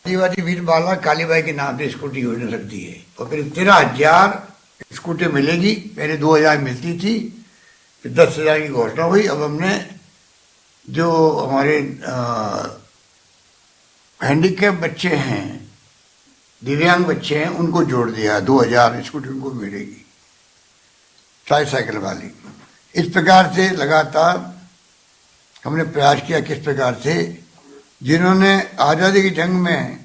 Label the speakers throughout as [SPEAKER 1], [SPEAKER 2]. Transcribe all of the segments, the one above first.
[SPEAKER 1] आदिवासी वीर बाला कालीबाई के नाम से स्कूटी योजना रखती है और फिर 13,000 स्कूटी मिलेगी। पहले 2,000 मिलती थी, फिर 10,000 की घोषणा हुई। अब हमने जो हमारे हैंडीकैप बच्चे हैं, दिव्यांग बच्चे हैं, उनको जोड़ दिया। 2,000 स्कूटी उनको मिलेगी, ट्राईसाइकिल वाली। इस प्रकार से लगातार हमने प्रयास किया। किस प्रकार से? जिन्होंने आज़ादी की जंग में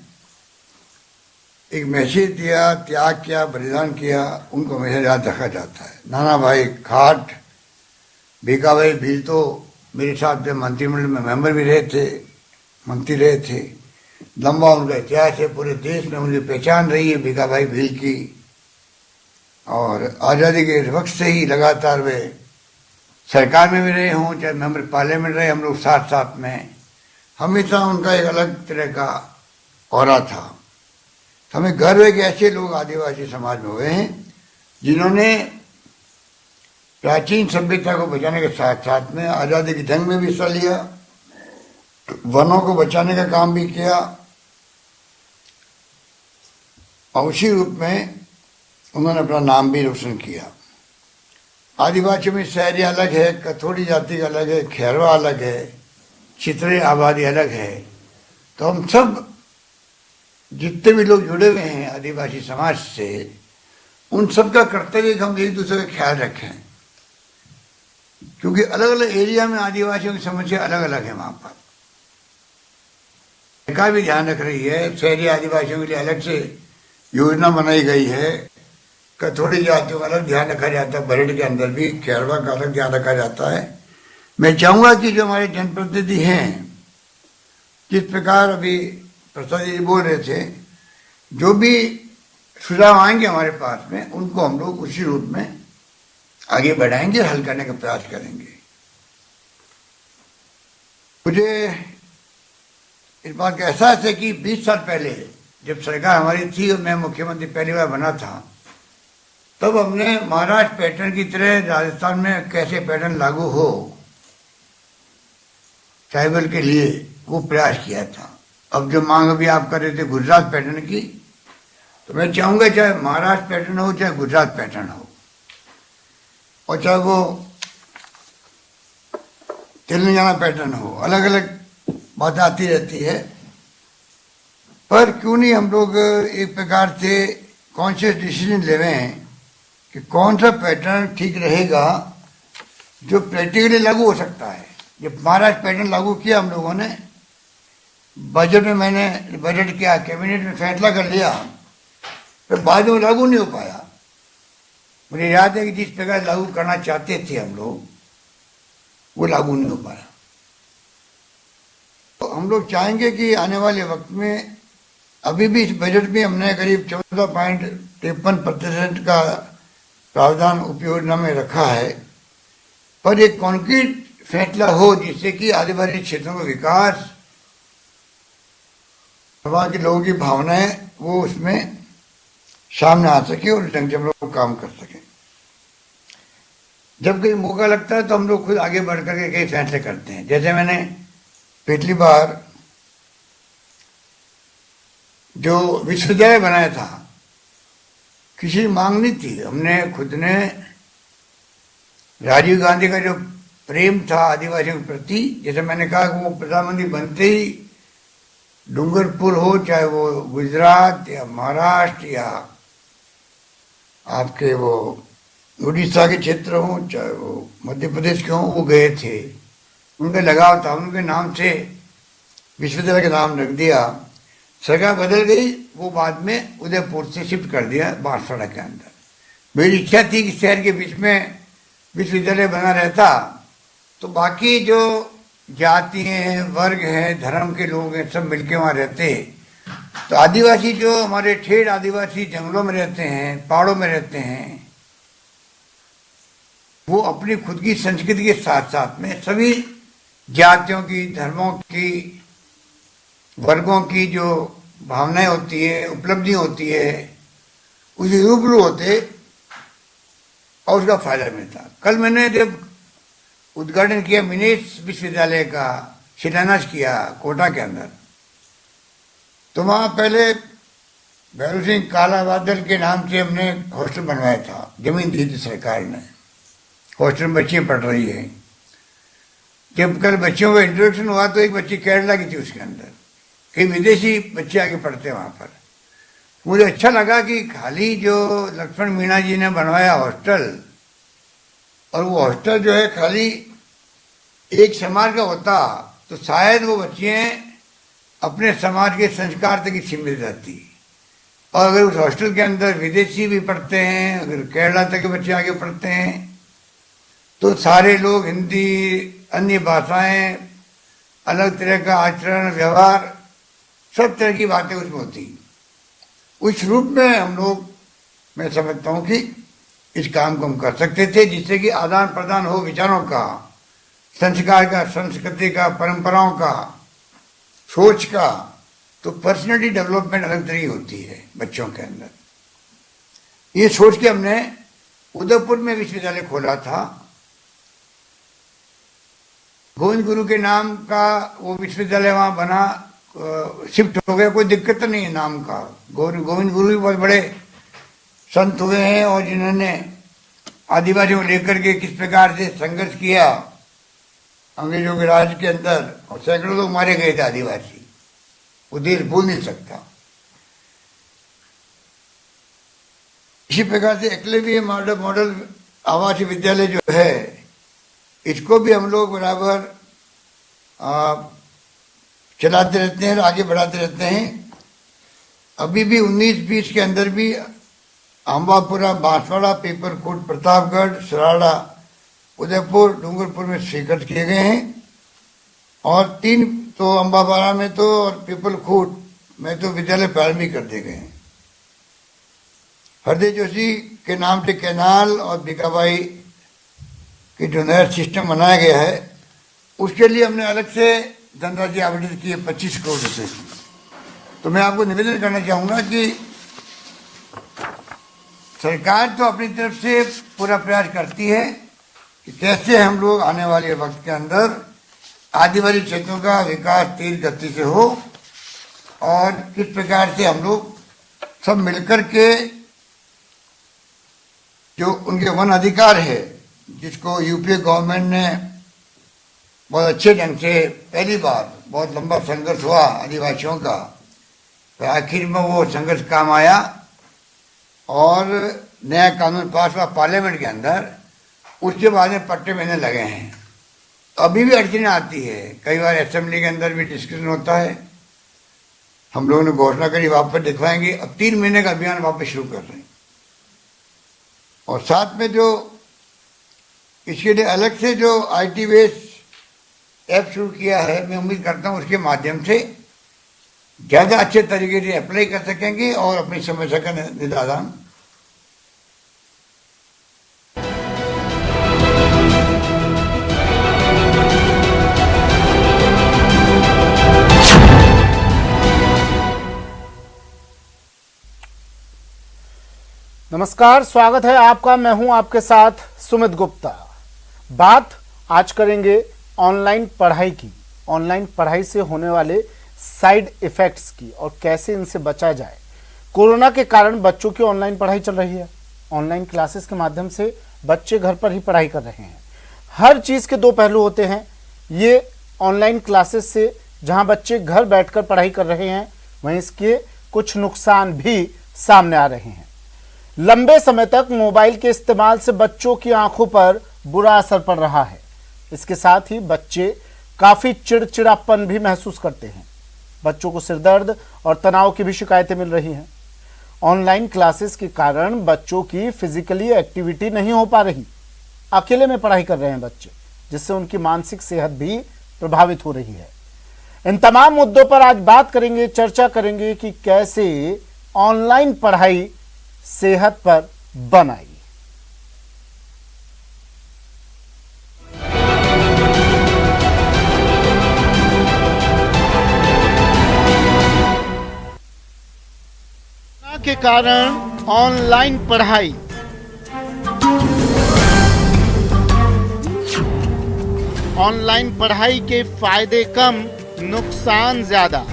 [SPEAKER 1] एक मैसेज दिया, त्याग किया, बलिदान किया, उनको हमेशा याद रखा जाता है। नाना भाई खाट, भीखाभाई भील तो मेरे साथ में मंत्रिमंडल में मेंबर भी रहे थे, मंत्री रहे थे। लंबा उनका इतिहास है, पूरे देश में उनकी पहचान रही है भीखाभाई भील की। और आज़ादी के वक्त से ही लगातार वे सरकार में भी रहे हों, चाहे मेंबर पार्लियामेंट रहे, हम लोग साथ साथ में। हमेशा उनका एक अलग तरह का ऑरा था। हमें गर्व है कि ऐसे लोग आदिवासी समाज में हुए हैं जिन्होंने प्राचीन सभ्यता को बचाने के साथ साथ में आज़ादी की जंग में भी हिस्सा लिया, वनों को बचाने का काम भी किया, और उसी रूप में उन्होंने अपना नाम भी रोशन किया। आदिवासियों में शहरी अलग है, कथोड़ी जाति का अलग है, खैरवा अलग है, चित्रे आबादी अलग है। तो हम सब जितने भी लोग जुड़े हुए हैं आदिवासी समाज से, उन सब का कर्तव्य कि हम एक दूसरे का ख्याल रखें, क्योंकि अलग अलग एरिया में आदिवासियों की समस्या अलग अलग है। वहाँ पर सरकार भी ध्यान रख रही है। शहरी आदिवासियों के लिए अलग से योजना बनाई गई है, कथोड़ी जातियों का अलग ध्यान रखा जाता है, बरेड के अंदर भी खैरवा का अलग ध्यान रखा जाता है। मैं चाहूँगा कि जो हमारे जनप्रतिनिधि हैं, जिस प्रकार अभी प्रसाद जी बोल रहे थे, जो भी सुझाव आएंगे हमारे पास में, उनको हम लोग उसी रूप में आगे बढ़ाएंगे, हल करने का प्रयास करेंगे। मुझे इस बात का एहसास है कि 20 साल पहले जब सरकार हमारी थी और मैं मुख्यमंत्री पहली बार बना था, तब हमने महाराष्ट्र पैटर्न की तरह राजस्थान में कैसे पैटर्न लागू हो ट्राइबल के लिए, वो प्रयास किया था। अब जो मांग अभी आप कर रहे थे गुजरात पैटर्न की, तो मैं चाहूँगा चाहे महाराष्ट्र पैटर्न हो चाहे गुजरात पैटर्न हो, और चाहे वो तेलंगाना पैटर्न हो, अलग अलग बातें आती रहती है। पर क्यों नहीं हम लोग एक प्रकार से कॉन्शियस डिसीजन ले रहे हैं कि कौन सा पैटर्न ठीक रहेगा जो प्रैक्टिकली लागू हो सकता है। जब महाराष्ट्र पैटर्न लागू किया हम लोगों ने, बजट में मैंने बजट किया, कैबिनेट में फैसला कर लिया, फिर बाद में लागू नहीं हो पाया। मुझे याद है कि जिस प्रकार लागू करना चाहते थे हम लोग, वो लागू नहीं हो पाया। तो हम लोग चाहेंगे कि आने वाले वक्त में, अभी भी इस बजट में हमने करीब 14.53% का प्रावधान उपयोजना में रखा है, पर एक कॉन्क्रीट फैसला हो जिससे कि आदिवासी क्षेत्रों का विकास, वहाँ के लोगों की भावनाएं वो उसमें सामने आ सके और ढंग से हम लोग काम कर सकें। जब कहीं मौका लगता है तो हम लोग खुद आगे बढ़ करके कई फैसले करते हैं। जैसे मैंने पिछली बार जो विश्वविद्यालय बनाया था, किसी मांग नहीं थी, हमने खुद ने, राजीव गांधी का जो प्रेम था आदिवासियों के प्रति, जैसे मैंने कहा कि वो प्रधानमंत्री बनते ही डूंगरपुर हो, चाहे वो गुजरात या महाराष्ट्र या आपके वो उड़ीसा के क्षेत्र हो, चाहे वो मध्य प्रदेश के हों, वो गए थे। उनका लगाव था, उनके नाम से विश्वविद्यालय का नाम रख दिया। सरकार बदल गई, वो बाद में उदयपुर से शिफ्ट कर दिया बांसवाड़ा के अंदर। मेरी इच्छा थी कि शहर के बीच में विश्वविद्यालय बना रहता, तो बाकी जो जाति हैं, वर्ग हैं, धर्म के लोग हैं, सब मिलके वहाँ रहते। तो आदिवासी जो हमारे ठेठ आदिवासी जंगलों में रहते हैं, पहाड़ों में रहते हैं, वो अपनी खुद की संस्कृति के साथ साथ में सभी जातियों की, धर्मों की, वर्गों की जो भावनाएं होती है, उपलब्धि होती है, उसे रूबरू होते और उसका फायदा मिलता। कल मैंने जब उद्घाटन किया मिनेश विश्वविद्यालय का, शिलान्यास किया कोटा के अंदर, तो वहाँ पहले भैरू सिंह काला बादल के नाम से हमने हॉस्टल बनवाया था, जमीन दी थी सरकार ने। हॉस्टल में बच्चियाँ पढ़ रही हैं। जब कल बच्चों का इंट्रोडक्शन हुआ तो एक बच्ची केरला की थी, उसके अंदर कई विदेशी बच्चे आके पढ़ते हैं वहाँ पर। मुझे अच्छा लगा कि खाली जो लक्ष्मण मीणा जी ने बनवाया हॉस्टल, और वो हॉस्टल जो है खाली एक समाज का होता तो शायद वो बच्चियाँ अपने समाज के संस्कार तक ही सीमित रहती। और अगर उस हॉस्टल के अंदर विदेशी भी पढ़ते हैं, अगर केरला तक के बच्चे आगे पढ़ते हैं, तो सारे लोग हिंदी, अन्य भाषाएं, अलग तरह का आचरण व्यवहार, सब तरह की बातें उसमें होती। उस रूप में हम लोग, मैं समझता हूँ कि इस काम को हम कर सकते थे, जिससे कि आदान प्रदान हो विचारों का, संस्कार का, संस्कृति का, परंपराओं का, सोच का। तो पर्सनैलिटी डेवलपमेंट अलग तरह की होती है बच्चों के अंदर। ये सोच के हमने उदयपुर में विश्वविद्यालय खोला था। गोविंद गुरु के नाम का वो विश्वविद्यालय वहाँ बना, शिफ्ट हो गया, कोई दिक्कत नहीं है नाम का। गोविंद गुरु भी बहुत बड़े संत हुए हैं, और जिन्होंने आदिवासियों को लेकर के किस प्रकार से संघर्ष किया अंग्रेजों के राज के अंदर, और सैकड़ों लोग मारे गए थे आदिवासी, वो देश भूल नहीं सकता। इसी प्रकार से एकलव्य मॉडल आवासीय विद्यालय जो है, इसको भी हम लोग बराबर चलाते रहते हैं और आगे बढ़ाते रहते हैं। अभी भी 19-20 के अंदर भी अम्बापुरा, बांसवाड़ा, पीपरकोट, प्रतापगढ़, सराड़ा, उदयपुर, डूंगरपुर में स्वीकृत किए गए हैं। और 3 तो अम्बापारा में तो और पीपलखूट में तो विद्यालय प्रारंभिक कर दिए गए हैं। हरदे जोशी के नाम से कैनाल और बीकाबाई की जो नया सिस्टम बनाया गया है, उसके लिए हमने अलग से धनराशि आवंटित की है 25 करोड़ रुपये की। तो मैं आपको निवेदन करना चाहूँगा कि सरकार तो अपनी तरफ से पूरा प्रयास करती है कि कैसे हम लोग आने वाले वक्त के अंदर आदिवासी क्षेत्रों का विकास तेज गति से हो, और किस प्रकार से हम लोग सब मिलकर के जो उनके वन अधिकार है, जिसको यूपीए गवर्नमेंट ने बहुत अच्छे ढंग से पहली बार बहुत लंबा संघर्ष हुआ आदिवासियों का, तो आखिर में वो संघर्ष काम आया और नया कानून पास हुआ पार्लियामेंट के अंदर। उसके बाद में पट्टे मिलने लगे हैं। अभी भी अड़चनें आती है, कई बार असेंबली के अंदर भी डिस्कशन होता है। हम लोगों ने घोषणा करी वापस दिखवाएंगे, अब 3 महीने का अभियान वापस शुरू कर रहे हैं। और साथ में जो इसके लिए अलग से जो IT बेस ऐप शुरू किया है, मैं उम्मीद करता हूँ उसके माध्यम से ज़्यादा अच्छे तरीके से अप्लाई कर सकेंगे और अपनी समस्या का निदान।
[SPEAKER 2] नमस्कार, स्वागत है आपका। मैं हूं आपके साथ सुमित गुप्ता। बात आज करेंगे ऑनलाइन पढ़ाई की, ऑनलाइन पढ़ाई से होने वाले साइड इफेक्ट्स की और कैसे इनसे बचा जाए। कोरोना के कारण बच्चों की ऑनलाइन पढ़ाई चल रही है। ऑनलाइन क्लासेस के माध्यम से बच्चे घर पर ही पढ़ाई कर रहे हैं। हर चीज़ के 2 पहलू होते हैं। ये ऑनलाइन क्लासेस से जहां बच्चे घर बैठकर पढ़ाई कर रहे हैं, वहीं इसके कुछ नुकसान भी सामने आ रहे हैं। लंबे समय तक मोबाइल के इस्तेमाल से बच्चों की आंखों पर बुरा असर पड़ रहा है। इसके साथ ही बच्चे काफी चिड़चिड़ापन भी महसूस करते हैं। बच्चों को सिरदर्द और तनाव की भी शिकायतें मिल रही हैं। ऑनलाइन क्लासेस के कारण बच्चों की फिजिकली एक्टिविटी नहीं हो पा रही। अकेले में पढ़ाई कर रहे हैं बच्चे, जिससे उनकी मानसिक सेहत भी प्रभावित हो रही है। इन तमाम मुद्दों पर आज बात करेंगे, चर्चा करेंगे कि कैसे ऑनलाइन पढ़ाई सेहत पर बनाई। के कारण ऑनलाइन पढ़ाई, ऑनलाइन पढ़ाई के फायदे कम, नुकसान ज्यादा।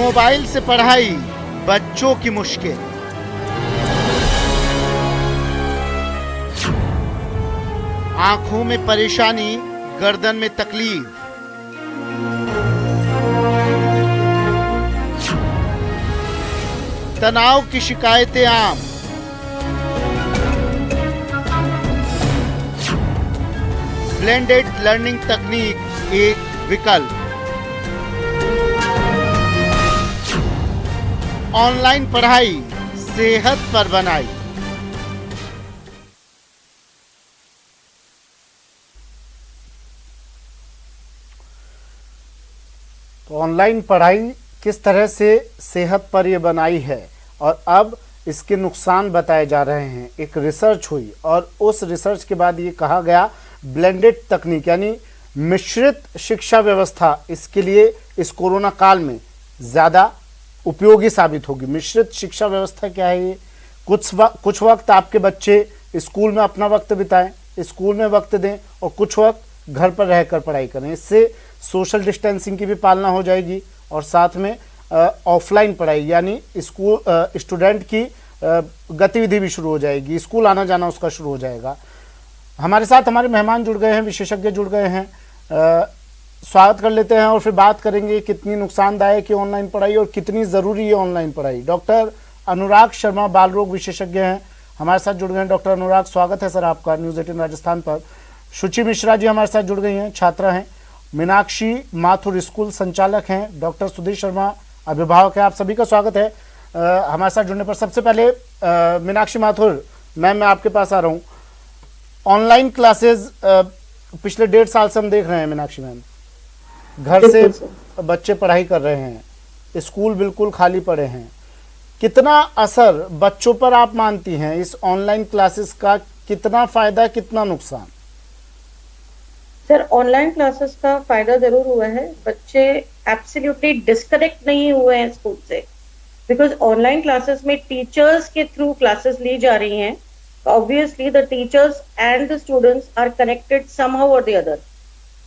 [SPEAKER 2] मोबाइल से पढ़ाई बच्चों की मुश्किल। आंखों में परेशानी, गर्दन में तकलीफ, तनाव की शिकायतें आम। ब्लेंडेड लर्निंग तकनीक एक विकल्प। ऑनलाइन पढ़ाई सेहत पर बनाई। तो ऑनलाइन पढ़ाई किस तरह से सेहत पर ये बनाई है और अब इसके नुकसान बताए जा रहे हैं। एक रिसर्च हुई और उस रिसर्च के बाद ये कहा गया ब्लेंडेड तकनीक यानी मिश्रित शिक्षा व्यवस्था इसके लिए इस कोरोना काल में ज़्यादा उपयोगी साबित होगी। मिश्रित शिक्षा व्यवस्था क्या है ये? कुछ वक्त आपके बच्चे स्कूल में अपना वक्त बिताएं, स्कूल में वक्त दें और कुछ वक्त घर पर रहकर पढ़ाई करें। इससे सोशल डिस्टेंसिंग की भी पालना हो जाएगी और साथ में ऑफलाइन पढ़ाई यानी स्कूल स्टूडेंट की गतिविधि भी शुरू हो जाएगी, स्कूल आना जाना उसका शुरू हो जाएगा। हमारे साथ हमारे मेहमान जुड़ गए हैं, विशेषज्ञ जुड़ गए हैं। स्वागत कर लेते हैं और फिर बात करेंगे कितनी नुकसानदायक है ऑनलाइन पढ़ाई और कितनी ज़रूरी है ऑनलाइन पढ़ाई। डॉक्टर अनुराग शर्मा बाल रोग विशेषज्ञ हैं, हमारे साथ जुड़ गए हैं। डॉक्टर अनुराग, स्वागत है सर आपका न्यूज़ 18 राजस्थान पर। शुचि मिश्रा जी हमारे साथ जुड़ गई हैं, छात्रा हैं। मीनाक्षी माथुर स्कूल संचालक हैं। डॉक्टर सुधीर शर्मा अभिभावक है। आप सभी का स्वागत है हमारे साथ जुड़ने पर। सबसे पहले मीनाक्षी माथुर मैम, मैं आपके पास आ रहा हूँ। ऑनलाइन क्लासेस पिछले 1.5 साल से हम देख रहे हैं मीनाक्षी मैम, घर से बच्चे पढ़ाई कर रहे हैं, स्कूल बिल्कुल खाली पड़े हैं। कितना असर बच्चों पर आप मानती हैं इस ऑनलाइन क्लासेस का? कितना फायदा, कितना नुकसान?
[SPEAKER 3] सर, ऑनलाइन क्लासेस का फायदा जरूर हुआ है। बच्चे एब्सोल्युटली डिस्कनेक्ट नहीं हुए हैं स्कूल से, बिकॉज ऑनलाइन क्लासेस में टीचर्स के थ्रू क्लासेस ली जा रही हैं। Obviously the teachers and the students are connected somehow और द अदर।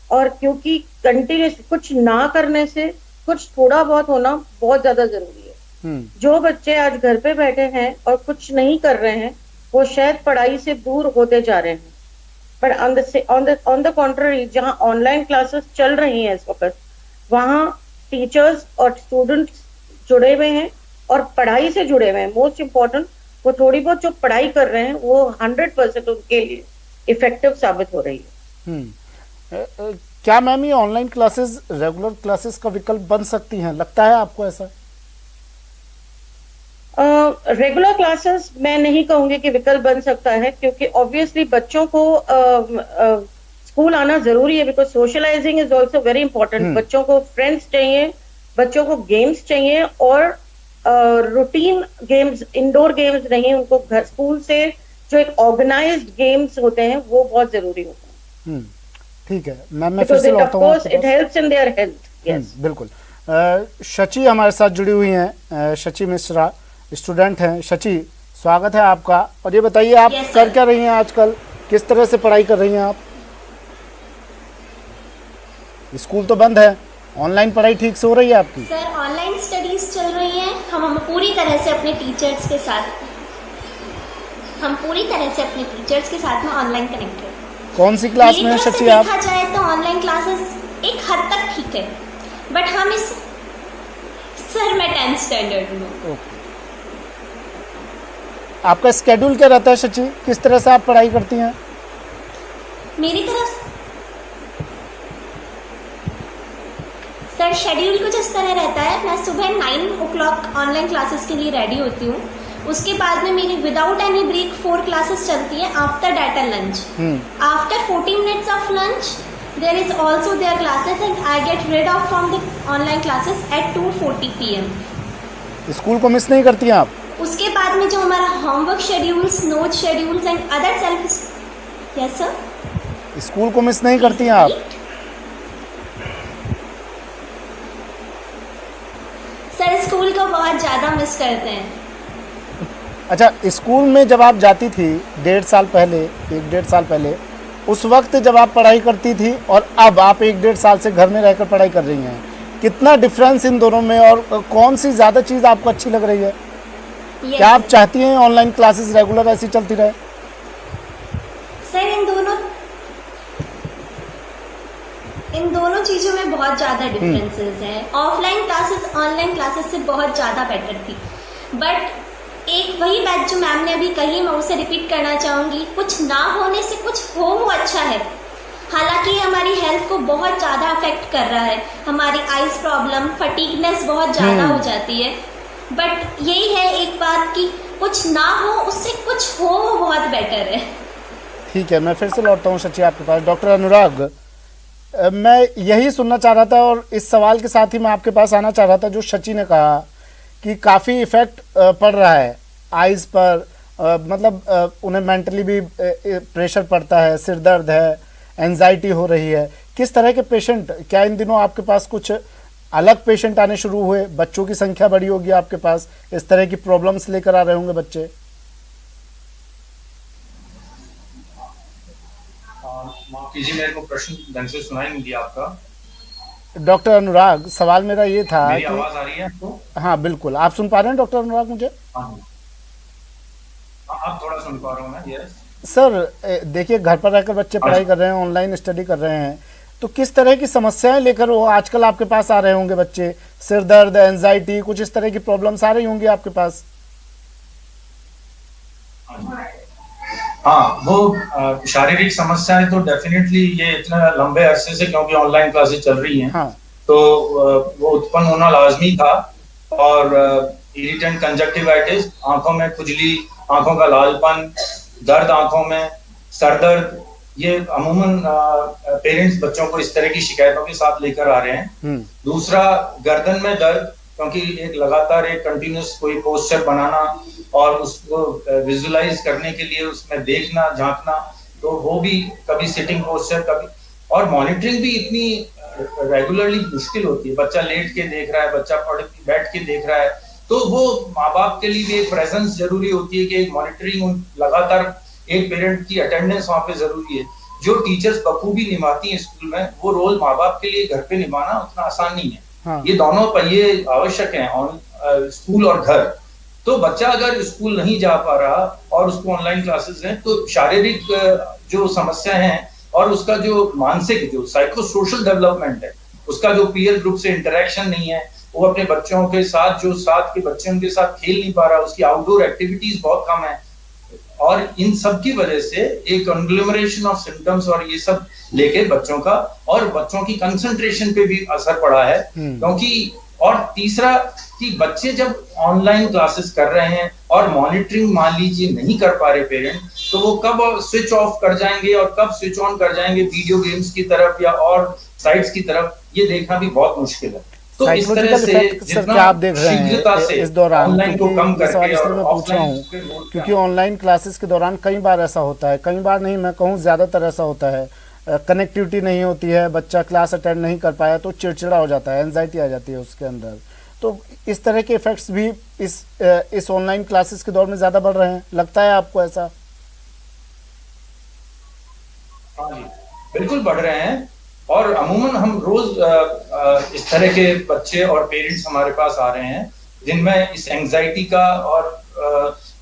[SPEAKER 3] और क्योंकि कंटिन्यूस कुछ ना करने से कुछ थोड़ा बहुत होना बहुत ज्यादा जरूरी है। जो बच्चे आज घर पे बैठे हैं और कुछ नहीं कर रहे हैं, वो शायद पढ़ाई से दूर होते जा रहे हैं। पर ऑन द कॉन्ट्ररी, जहां ऑनलाइन क्लासेस चल रही हैं इस वक्त, वहां टीचर्स और स्टूडेंट्स जुड़े हुए हैं और पढ़ाई से जुड़े हुए हैं। मोस्ट इम्पोर्टेंट, वो थोड़ी बहुत जो पढ़ाई कर रहे हैं वो 100% उनके लिए इफेक्टिव साबित हो रही है।
[SPEAKER 2] क्या मैम ये ऑनलाइन क्लासेस रेगुलर क्लासेस का विकल्प बन सकती हैं? लगता है आपको ऐसा?
[SPEAKER 3] रेगुलर क्लासेस मैं नहीं कहूंगी कि विकल्प बन सकता है, क्योंकि ऑब्वियसली बच्चों को स्कूल आना जरूरी है, because socialising is also very important. बच्चों को फ्रेंड्स चाहिए, बच्चों को गेम्स चाहिए और रूटीन गेम्स, इंडोर गेम्स नहीं, उनको घर स्कूल से जो एक ऑर्गेनाइज्ड गेम्स होते हैं वो बहुत जरूरी होते हैं।
[SPEAKER 2] ठीक है मैम, मैं फिर से लौटता हूं।
[SPEAKER 3] It helps in their health. Yes,
[SPEAKER 2] बिल्कुल। शची हमारे साथ जुड़ी हुई हैं, शची मिश्रा स्टूडेंट हैं। शची, स्वागत है आपका। और ये बताइए आप कर क्या रही हैं आजकल, किस तरह से पढ़ाई कर रही हैं आप? स्कूल तो बंद है, ऑनलाइन पढ़ाई ठीक से हो रही है आपकी?
[SPEAKER 4] सर, ऑनलाइन स्टडीज चल रही हैं। हम पूरी तरह से अपने टीचर्स के साथ में ऑनलाइन कनेक्टेड।
[SPEAKER 2] कौन सी क्लास में है शची आप?
[SPEAKER 4] देखा जाए तो ऑनलाइन क्लासेस एक हद तक ठीक है, बट हम इस सर मैं 10th स्टैंडर्ड में।
[SPEAKER 2] आपका स्केड्यूल क्या रहता है शची? किस तरह से आप पढ़ाई करती हैं?
[SPEAKER 4] मेरी तरफ सर शेड्यूल कुछ इस तरह रहता है। मैं सुबह 9 o'clock ऑनलाइन क्लासेस के लिए रेडी होती हूँ। उसके बाद में मेरी विदाउट एनी ब्रेक 4 क्लासेस चलती है after that and lunch. After 40 minutes of lunch there is also their classes and I get rid of from the online classes at 2:40 PM।
[SPEAKER 2] School को मिस नहीं करती हैं आप?
[SPEAKER 4] उसके बाद में जो हमारा homework schedules, note schedules and other self. Yes sir,
[SPEAKER 2] school को मिस नहीं करती हैं आप?
[SPEAKER 4] सर, स्कूल को बहुत ज़्यादा मिस करते हैं।
[SPEAKER 2] अच्छा, स्कूल में जब आप जाती थी 1.5 साल पहले, 1-1.5 साल पहले, उस वक्त जब आप पढ़ाई करती थी और अब आप 1-1.5 साल से घर में रहकर पढ़ाई कर रही हैं, कितना डिफरेंस इन दोनों में, और कौन सी ज़्यादा चीज़ आपको अच्छी लग रही है?
[SPEAKER 4] Yes,
[SPEAKER 2] क्या आप चाहती हैं ऑनलाइन क्लासेस रेगुलर ऐसी चलती रहे?
[SPEAKER 4] सर इन दोनों चीजों में बहुत ज्यादा डिफरेंसेस हैं। ऑफलाइन क्लासेस ऑनलाइन क्लासेस से बहुत ज्यादा बेटर थी, बट एक वही बात जो मैम ने अभी कही, मैं उसे रिपीट करना चाहूंगी, कुछ ना होने से कुछ हो वो अच्छा है। हालांकि ये हमारी हेल्थ को बहुत ज्यादा अफेक्ट कर रहा है, हमारी आइज प्रॉब्लम, फटीगनेस बहुत ज्यादा हो जाती है, बट यही है एक बात कि कुछ ना हो उससे कुछ हो वो बहुत बेटर है।
[SPEAKER 2] ठीक है, मैं फिर से लौटता हूँ शची आपके पास। डॉक्टर अनुराग, मैं यही सुनना चाह रहा था और इस सवाल के साथ ही मैं आपके पास आना चाह रहा था जो शची ने कहा कि काफ़ी इफेक्ट पड़ रहा है आइज़ पर, मतलब उन्हें मेंटली भी प्रेशर पड़ता है, सिर दर्द है, एंजाइटी हो रही है। किस तरह के पेशेंट, क्या इन दिनों आपके पास कुछ अलग पेशेंट आने शुरू हुए? बच्चों की संख्या बढ़ी होगी आपके पास, इस तरह की प्रॉब्लम्स लेकर आ रहे होंगे बच्चे।
[SPEAKER 5] माफ कीजिए, मेरे को प्रश्न ढंग से सुनाई नहीं दिया आपका।
[SPEAKER 2] डॉक्टर अनुराग, सवाल मेरा ये था
[SPEAKER 5] मेरी
[SPEAKER 2] कि
[SPEAKER 5] आवाज आ रही है आपको?
[SPEAKER 2] हाँ बिल्कुल, आप सुन पा रहे हैं डॉक्टर अनुराग मुझे?
[SPEAKER 5] हाँ, आप थोड़ा सुन पा रहा हूँ मैं। यस
[SPEAKER 2] सर, देखिए घर पर रहकर बच्चे पढ़ाई कर रहे हैं, ऑनलाइन स्टडी कर रहे हैं, तो किस तरह की समस्याएं लेकर वो आजकल आपके पास आ रहे होंगे बच्चे? सिर दर्द, एंजाइटी, कुछ इस तरह की प्रॉब्लम्स आ रही होंगी आपके पास?
[SPEAKER 5] हाँ, वो शारीरिक समस्याएं तो डेफिनेटली ये इतना लंबे अरसे से, क्योंकि ऑनलाइन क्लासेस चल रही हैं,
[SPEAKER 2] हाँ।
[SPEAKER 5] तो वो उत्पन्न होना लाजमी था। और इरिटेंट कंजक्टिवाइटिस, आंखों में खुजली, आंखों का लालपन, दर्द आंखों में, सर दर्द, ये अमूमन पेरेंट्स बच्चों को इस तरह की शिकायतों के साथ लेकर आ रहे हैं। दूसरा, गर्दन में दर्द, क्योंकि एक लगातार एक कंटिन्यूस कोई पोस्चर बनाना और उसको विजुअलाइज करने के लिए उसमें देखना, झांकना, तो वो भी कभी सिटिंग पोस्चर, कभी, और मॉनिटरिंग भी इतनी रेगुलरली मुश्किल होती है। बच्चा लेट के देख रहा है, बच्चा बैठ के देख रहा है, तो वो माँ बाप के लिए भी एक प्रेजेंस जरूरी होती है कि एक मॉनिटरिंग, लगातार एक पेरेंट की अटेंडेंस वहाँ पे जरूरी है। जो टीचर्स बखूबी निभाती हैं स्कूल में, वो रोल माँ बाप के लिए घर पे निभाना उतना आसान नहीं है।
[SPEAKER 2] हाँ।
[SPEAKER 5] ये दोनों पहिए आवश्यक हैं, स्कूल और घर। तो बच्चा अगर स्कूल नहीं जा पा रहा और उसको ऑनलाइन क्लासेस हैं, तो शारीरिक जो समस्या है और उसका जो मानसिक, जो साइको सोशल डेवलपमेंट है, उसका जो पीयर ग्रुप से इंटरेक्शन नहीं है, वो अपने बच्चों के साथ, जो साथ के बच्चे उनके साथ खेल नहीं पा रहा, उसकी आउटडोर एक्टिविटीज बहुत कम है, और इन सब की वजह से एक कॉन्ग्लोमरेशन ऑफ सिम्टम्स और ये सब लेके बच्चों का और बच्चों की कंसंट्रेशन पे भी असर पड़ा है। क्योंकि, और तीसरा कि बच्चे जब ऑनलाइन क्लासेस कर रहे हैं और मॉनिटरिंग मान लीजिए नहीं कर पा रहे पेरेंट, तो वो कब स्विच ऑफ कर जाएंगे और कब स्विच ऑन कर जाएंगे वीडियो गेम्स की तरफ या और साइट्स की तरफ, ये देखना भी बहुत मुश्किल है। तो इस तरह से
[SPEAKER 2] सर क्या आप देख रहे हैं इस दौरान, पूछ रहा हूँ क्योंकि ऑनलाइन क्लासेस के दौरान कई बार ऐसा होता है, कई बार नहीं मैं कहूँ ज्यादातर ऐसा होता है, कनेक्टिविटी नहीं होती है, बच्चा क्लास अटेंड नहीं कर पाया तो चिड़चिड़ा हो जाता है, एंजाइटी आ जाती है उसके अंदर। तो इस तरह के इफेक्ट्स भी इस ऑनलाइन क्लासेस के दौर में ज्यादा बढ़ रहे हैं, लगता है आपको ऐसा?
[SPEAKER 5] हाँ जी, बिल्कुल बढ़ रहे हैं। और अमूमन हम रोज इस तरह के बच्चे और पेरेंट्स हमारे पास आ रहे हैं जिनमें इस एंजाइटी का और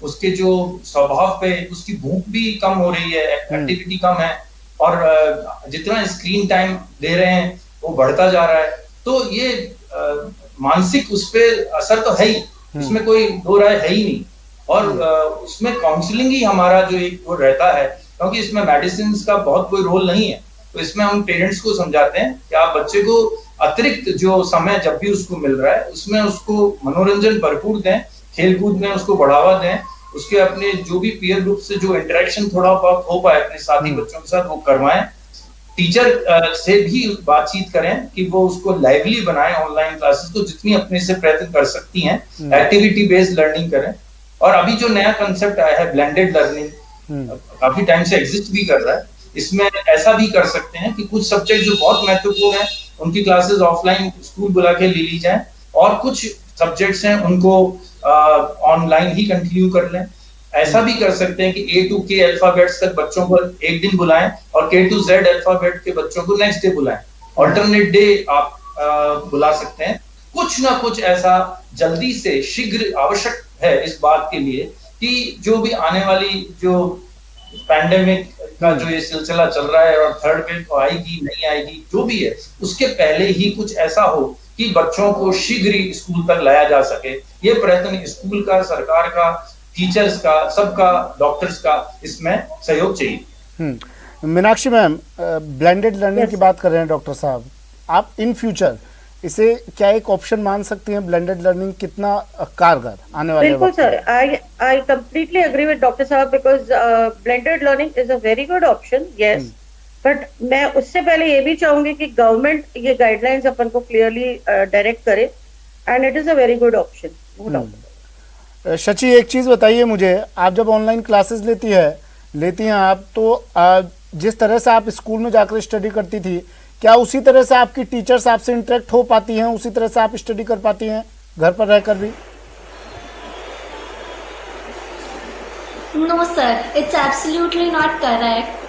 [SPEAKER 5] उसके जो स्वभाव पे, उसकी भूख भी कम हो रही है, एक्टिविटी कम है, और जितना स्क्रीन टाइम दे रहे हैं वो बढ़ता जा रहा है। तो ये मानसिक उस पे असर तो है ही, इसमें कोई दो राय है ही नहीं। और उसमें काउंसलिंग ही हमारा जो एक वो रहता है, क्योंकि इसमें मेडिसिन का बहुत कोई रोल नहीं है। तो इसमें हम पेरेंट्स को समझाते हैं कि आप बच्चे को अतिरिक्त जो समय जब भी उसको मिल रहा है उसमें उसको मनोरंजन भरपूर दें, खेलकूद में उसको बढ़ावा दें, उसके अपने जो भी पीयर ग्रुप से जो इंटरेक्शन थोड़ा बहुत हो पाए अपने साथी बच्चों के साथ वो करवाएं। टीचर से भी बातचीत करें कि वो उसको लाइवली बनाएं, ऑनलाइन क्लासेस को जितनी अपने से प्रयत्न कर सकती हैं, एक्टिविटी बेस्ड लर्निंग करें। और अभी जो नया कंसेप्ट आया है ब्लेंडेड लर्निंग, काफी टाइम से एग्जिस्ट भी कर रहा है, इसमें ऐसा भी कर सकते हैं कि कुछ सब्जेक्ट जो बहुत महत्वपूर्ण है उनकी क्लासेस ऑफलाइन स्कूल बुला के ले ली जाए, और कुछ सब्जेक्ट्स हैं उनको ऑनलाइन ही कंटिन्यू कर लें। ऐसा भी कर सकते हैं कि A to K अल्फाबेट्स तक बच्चों को एक दिन बुलाएं और K to Z अल्फाबेट के बच्चों को नेक्स्ट डे बुलाएं। ऑल्टरनेट डे आप बुला सकते हैं। कुछ ना कुछ ऐसा जल्दी से शीघ्र आवश्यक है इस बात के लिए कि जो भी आने वाली जो पैंडेमिक का जो ये सिलसिला चल रहा है और थर्ड वेव आएगी नहीं आएगी जो भी है, उसके पहले ही कुछ ऐसा हो कि बच्चों को शीघ्र ही स्कूल तक लाया जा सके। ये प्रयत्न स्कूल का, सरकार का, टीचर्स का, सबका, डॉक्टर्स का इसमें सहयोग चाहिए।
[SPEAKER 2] मीनाक्षी मैम, ब्लेंडेड लर्निंग की बात कर रहे हैं डॉक्टर साहब, आप इन फ्यूचर इसे क्या एक ऑप्शन मान सकती हैं? ब्लेंडेड लर्निंग कितना कारगर आने वाले
[SPEAKER 3] बिल्कुल
[SPEAKER 2] वक्त में?
[SPEAKER 3] Sir, I completely agree with doctor साहब because blended learning is a very good option, yes. But मैं उससे पहले ये भी चाहूंगी कि गवर्नमेंट ये गाइडलाइंस अपन को क्लियरली डायरेक्ट करे, and it is a very good option, no doubt.
[SPEAKER 2] Shachi, एक चीज बताइए मुझे, आप जब ऑनलाइन क्लासेस लेती हैं आप, तो जिस तरह से आप स्कूल में जाकर स्टडी करती थी, क्या उसी तरह से आपकी टीचर्स आपसे इंटरेक्ट हो पाती हैं, उसी तरह से आप स्टडी कर पाती हैं घर पर रहकर भी?
[SPEAKER 4] No, sir, it's absolutely not correct.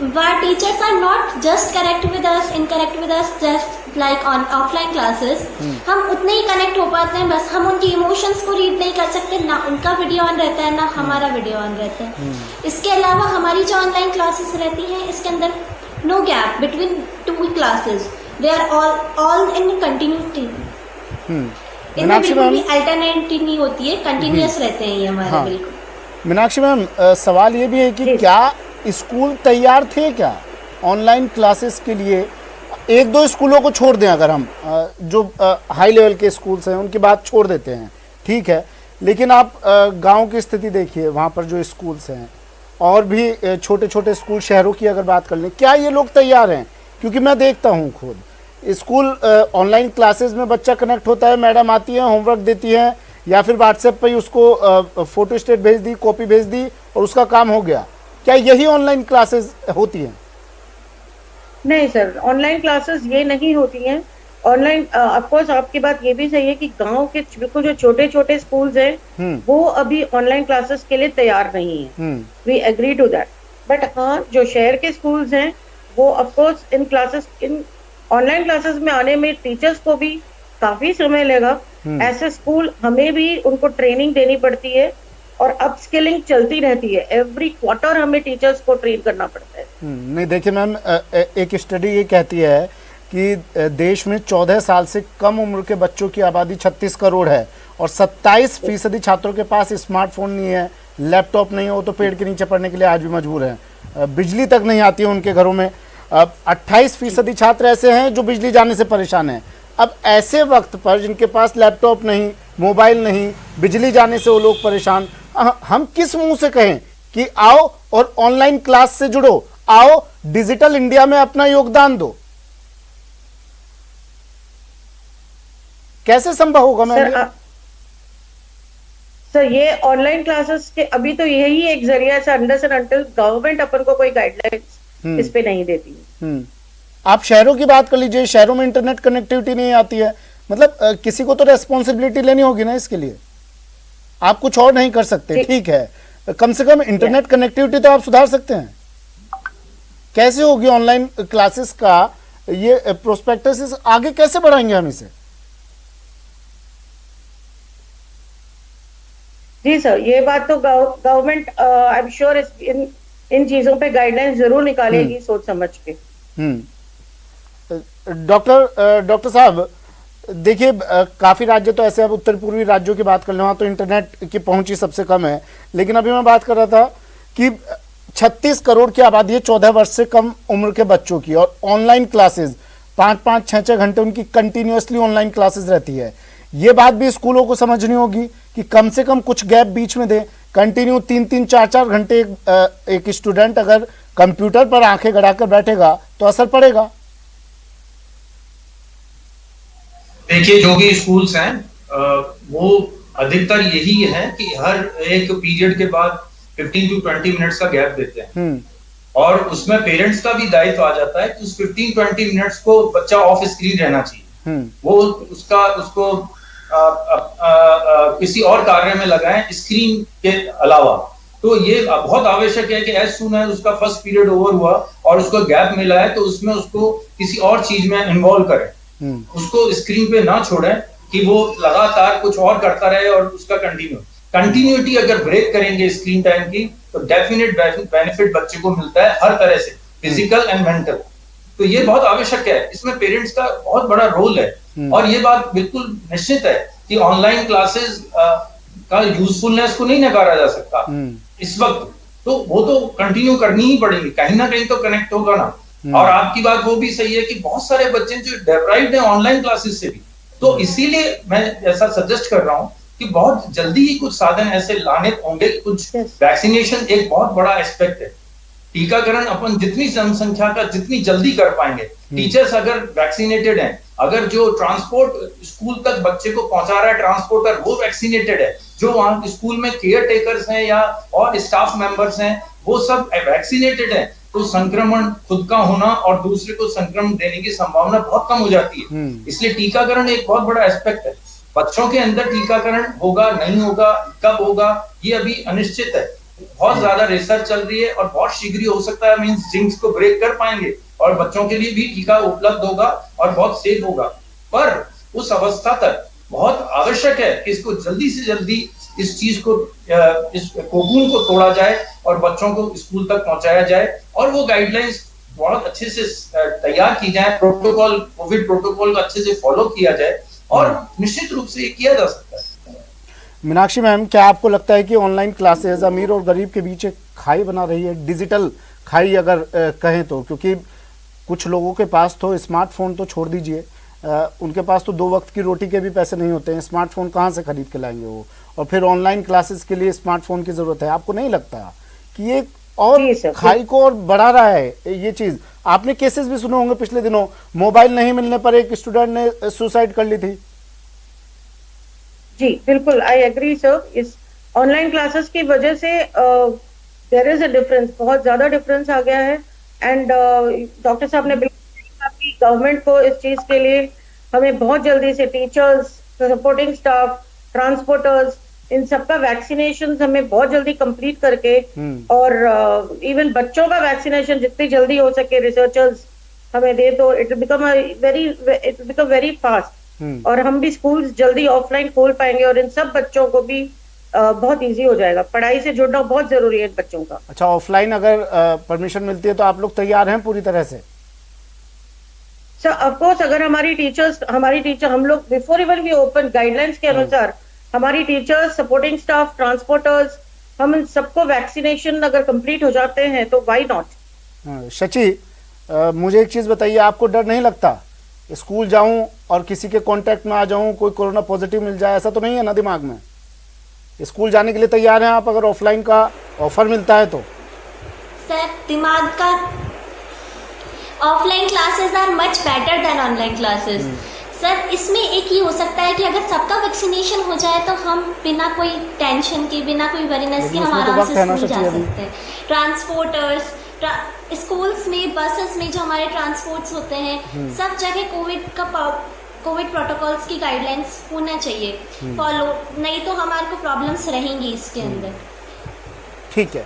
[SPEAKER 4] Our teachers are not just interact with us just like on offline classes. हम उतने ही कनेक्ट हो पाते हैं, बस हम उनकी इमोशंस को रीड नहीं कर सकते, ना उनका वीडियो ऑन रहता है ना हमारा वीडियो ऑन रहता है। इसके अलावा हमारी जो ऑनलाइन क्लासेस रहती हैं, इसके अंदर no gap between two classes, they are all in continuity. इनमें बिल्कुल भी अल्टरनेटिव नहीं होती है, कंटिन्यूअस रहते हैं ये हमारे। बिल्कुल
[SPEAKER 2] मीनाक्षी मैम, सवाल ये भी है कि क्या स्कूल तैयार थे क्या ऑनलाइन क्लासेस के लिए? एक दो स्कूलों को छोड़ दें, अगर हम जो हाई लेवल के स्कूल्स हैं उनकी बात छोड़ देते हैं, ठीक है, लेकिन आप गांव की स्थिति देखिए, वहाँ पर जो स्कूल्स हैं और भी छोटे छोटे स्कूल शहरों की अगर बात कर लें, क्या ये लोग तैयार हैं? क्योंकि मैं देखता हूँ खुद स्कूल ऑनलाइन क्लासेस में बच्चा कनेक्ट होता है, मैडम आती है, होमवर्क देती है, या फिर व्हाट्सएप पर ही उसको फोटो स्टेट भेज दी, कॉपी भेज दी और उसका काम हो गया। क्या यही ऑनलाइन क्लासेस होती हैं?
[SPEAKER 3] नहीं सर, ऑनलाइन क्लासेस ये नहीं होती हैं। ऑनलाइन ऑफ कोर्स आपकी बात ये भी सही है कि गांव के बिल्कुल जो छोटे छोटे स्कूल्स हैं वो अभी ऑनलाइन क्लासेस के लिए तैयार नहीं है, we agree to that. But हाँ, जो शहर के स्कूल्स हैं वो ऑफ कोर्स इन ऑनलाइन क्लासेस में आने में टीचर्स को भी काफी समय लगा। ऐसे स्कूल हमें भी उनको ट्रेनिंग देनी पड़ती है और अपस्किलिंग चलती रहती है, एवरी क्वार्टर हमें टीचर्स को ट्रेन करना पड़ता है।
[SPEAKER 2] नहीं, देखिए मैम, एक स्टडी ये कहती है कि देश में 14 साल से कम उम्र के बच्चों की आबादी 36 करोड़ है और 27% छात्रों के पास स्मार्टफोन नहीं है, लैपटॉप नहीं है, वो तो पेड़ के नीचे पढ़ने के लिए आज भी मजबूर हैं, बिजली तक नहीं आती है उनके घरों में। 28% छात्र ऐसे हैं जो बिजली जाने से परेशान हैं। अब ऐसे वक्त पर जिनके पास लैपटॉप नहीं, मोबाइल नहीं, बिजली जाने से वो लोग परेशान, हम किस मुंह से कहें कि आओ और ऑनलाइन क्लास से जुड़ो, आओ डिजिटल इंडिया में अपना योगदान दो? कैसे संभव होगा मैम?
[SPEAKER 3] सर ये ऑनलाइन क्लासेस के अभी तो यही एक जरिया है अनलेस एंड अनटिल गवर्नमेंट अपन को कोई गाइडलाइंस इस पे नहीं देती है।
[SPEAKER 2] आप शहरों की बात कर लीजिए, शहरों में इंटरनेट कनेक्टिविटी नहीं आती है, मतलब किसी को तो रेस्पॉन्सिबिलिटी लेनी होगी ना इसके लिए, आप कुछ और नहीं कर सकते, ठीक है, कम से कम इंटरनेट कनेक्टिविटी तो आप सुधार सकते हैं। कैसे होगी ऑनलाइन क्लासेस का ये प्रोस्पेक्टस, आगे कैसे बढ़ाएंगे हम इसे?
[SPEAKER 3] जी सर, ये बात तो government I am sure in चीजों पे गाइडलाइंस जरूर निकालेगी सोच समझ के।
[SPEAKER 2] डॉक्टर साहब, देखिए काफ़ी राज्य तो ऐसे, अब उत्तर पूर्वी राज्यों की बात कर लें, वहाँ तो इंटरनेट की पहुंच ही सबसे कम है, लेकिन अभी मैं बात कर रहा था कि 36 करोड़ की आबादी है 14 वर्ष से कम उम्र के बच्चों की, और ऑनलाइन क्लासेस 5-5, 6-6 घंटे उनकी कंटिन्यूसली ऑनलाइन क्लासेस रहती है। ये बात भी स्कूलों को समझनी होगी कि कम से कम कुछ गैप बीच में दें, कंटिन्यू 3-3, 4-4 घंटे एक स्टूडेंट अगर कंप्यूटर पर आंखें गड़ाकर बैठेगा तो असर पड़ेगा।
[SPEAKER 5] देखिए, जो भी स्कूल्स हैं वो अधिकतर यही है कि हर एक पीरियड के बाद 15 to 20 मिनट्स का गैप देते हैं, और उसमें पेरेंट्स का भी दायित्व आ जाता है कि उस 15-20 मिनट्स को बच्चा ऑफ स्क्रीन रहना चाहिए, वो उसको किसी और कार्य में लगाएं स्क्रीन के अलावा। तो ये बहुत आवश्यक है कि एज सून एज उसका फर्स्ट पीरियड ओवर हुआ और उसको गैप मिला है तो उसमें उसको किसी और चीज में इन्वॉल्व करें, उसको स्क्रीन पे ना छोड़ें कि वो लगातार कुछ और करता रहे और उसका कंटिन्यूटी अगर ब्रेक करेंगे स्क्रीन टाइम की तो डेफिनेट बेनिफिट बच्चे को मिलता है हर तरह से, फिजिकल एंड मेंटल। तो ये बहुत आवश्यक है, इसमें पेरेंट्स का बहुत बड़ा रोल है। और ये बात बिल्कुल निश्चित है कि ऑनलाइन क्लासेस का यूजफुलनेस को नहीं नकारा जा सकता इस वक्त, तो वो तो कंटिन्यू करनी ही पड़ेगी, कहीं ना कहीं तो कनेक्ट होगा ना। और आपकी बात वो भी सही है कि बहुत सारे बच्चे जो डेप्राइव्ड हैं ऑनलाइन क्लासेस से भी, तो इसीलिए मैं ऐसा सजेस्ट कर रहा हूं कि बहुत जल्दी ही कुछ साधन ऐसे लाने होंगे। कुछ वैक्सीनेशन एक बहुत बड़ा एस्पेक्ट है, टीकाकरण अपन जितनी जनसंख्या का जितनी जल्दी कर पाएंगे, टीचर्स अगर वैक्सीनेटेड हैं, अगर जो ट्रांसपोर्ट स्कूल तक बच्चे को पहुंचा रहा है ट्रांसपोर्टर वो वैक्सीनेटेड है, जो वहां स्कूल में केयर टेकर्स हैं या और स्टाफ मेंबर्स हैं वो सब वैक्सीनेटेड हैं, तो संक्रमण खुद का होना और दूसरे को संक्रमण देने की संभावना बहुत कम हो जाती है। इसलिए टीकाकरण एक बहुत बड़ा एस्पेक्ट है। बच्चों के अंदर टीकाकरण होगा नहीं होगा, कब होगा, ये अभी अनिश्चित है। बहुत ज्यादा रिसर्च चल रही है और बहुत शीघ्र हो सकता है मींस जिंक्स को ब्रेक कर पाएंगे और बच्चों के लिए भी टीका उपलब्ध होगा और बहुत सेफ होगा। पर उस अवस्था तक बहुत आवश्यक है कि इसको जल्दी से जल्दी इस चीज को, इस कोकून को तोड़ा जाए और बच्चों को स्कूल तक पहुंचाया जाए और वो गाइडलाइंस बहुत अच्छे से तैयार की जाए, प्रोटोकॉल, कोविड प्रोटोकॉल को अच्छे से फॉलो किया जाए और निश्चित रूप से ये किया जा सकता है।
[SPEAKER 2] मीनाक्षी मैम, क्या आपको लगता है कि ऑनलाइन क्लासेस अमीर और गरीब के बीच एक खाई बना रही है, डिजिटल खाई अगर कहें तो? क्योंकि कुछ लोगों के पास तो स्मार्टफोन तो छोड़ दीजिए, उनके पास तो 2 वक्त की रोटी के भी पैसे नहीं होते हैं, स्मार्टफोन कहाँ से खरीद के लाएंगे वो, और फिर ऑनलाइन क्लासेस के लिए स्मार्टफोन की जरूरत है। आपको नहीं लगता कि ये और खाई को और बढ़ा रहा है ये चीज? आपने केसेस भी सुने होंगे पिछले दिनों, मोबाइल नहीं मिलने पर एक स्टूडेंट ने सुसाइड कर ली थी।
[SPEAKER 3] जी बिल्कुल, आई एग्री सर। इस ऑनलाइन क्लासेस की वजह से देयर इज अ डिफरेंस, बहुत ज्यादा डिफरेंस आ गया है। एंड डॉक्टर साहब ने बिल्कुल कहा कि गवर्नमेंट को इस चीज के लिए हमें बहुत जल्दी से टीचर्स, सपोर्टिंग स्टाफ, ट्रांसपोर्टर्स, इन सबका वैक्सीनेशन हमें बहुत जल्दी कंप्लीट करके और इवन बच्चों का वैक्सीनेशन जितनी जल्दी हो सके रिसर्चर्स हमें दे तो it will become very fast और हम भी स्कूल्स जल्दी ऑफलाइन खोल पाएंगे और इन सब बच्चों को भी बहुत इजी हो जाएगा। पढ़ाई से जुड़ना बहुत जरूरी है बच्चों का।
[SPEAKER 2] अच्छा, ऑफलाइन अगर परमिशन मिलती है तो आप लोग तैयार हैं पूरी तरह से?
[SPEAKER 3] सर ऑफ कोर्स, अगर हमारी टीचर हम लोग before even we open guidelines के अनुसार हमारी टीचर्स, सपोर्टिंग स्टाफ, ट्रांसपोर्टर्स, हम इन सबको वैक्सीनेशन अगर कंप्लीट हो जाते हैं तो व्हाई नॉट।
[SPEAKER 2] शची, मुझे एक चीज बताइए, आपको डर नहीं लगता स्कूल जाऊं और किसी के कांटेक्ट में आ जाऊं, कोई कोरोना पॉजिटिव मिल जाए, ऐसा तो नहीं है ना दिमाग में? स्कूल जाने के लिए तैयार हैं आप अगर ऑफलाइन का ऑफर मिलता है तो?
[SPEAKER 4] सर दिमाग का, offline classes are much better than online classes. Sir इसमें एक ये हो सकता है कि अगर सबका वैक्सीनेशन हो जाए तो हम बिना कोई टेंशन के, बिना कोई वरीनेस के हम आराम से स्कूल जा सकते हैं। ट्रांसपोर्टर्स, स्कूल्स में, बसेस में जो हमारे ट्रांसपोर्ट्स होते हैं, सब जगह कोविड प्रोटोकॉल्स की गाइडलाइंस होना चाहिए फॉलो, नहीं तो हमारे को प्रॉब्लम्स रहेंगी इसके अंदर।
[SPEAKER 2] ठीक है,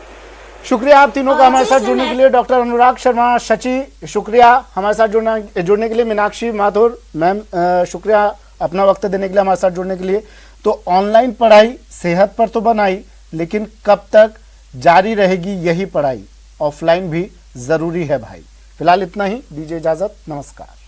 [SPEAKER 2] शुक्रिया आप तीनों का हमारे साथ जुड़ने के लिए। डॉक्टर अनुराग शर्मा, शची, शुक्रिया हमारे साथ जुड़ने के लिए। मीनाक्षी माथुर मैम, शुक्रिया अपना वक्त देने के लिए, हमारे साथ जुड़ने के लिए। तो ऑनलाइन पढ़ाई सेहत पर तो बनाई, लेकिन कब तक जारी रहेगी यही पढ़ाई? ऑफलाइन भी जरूरी है भाई। फिलहाल इतना ही, दीजिए इजाजत, नमस्कार।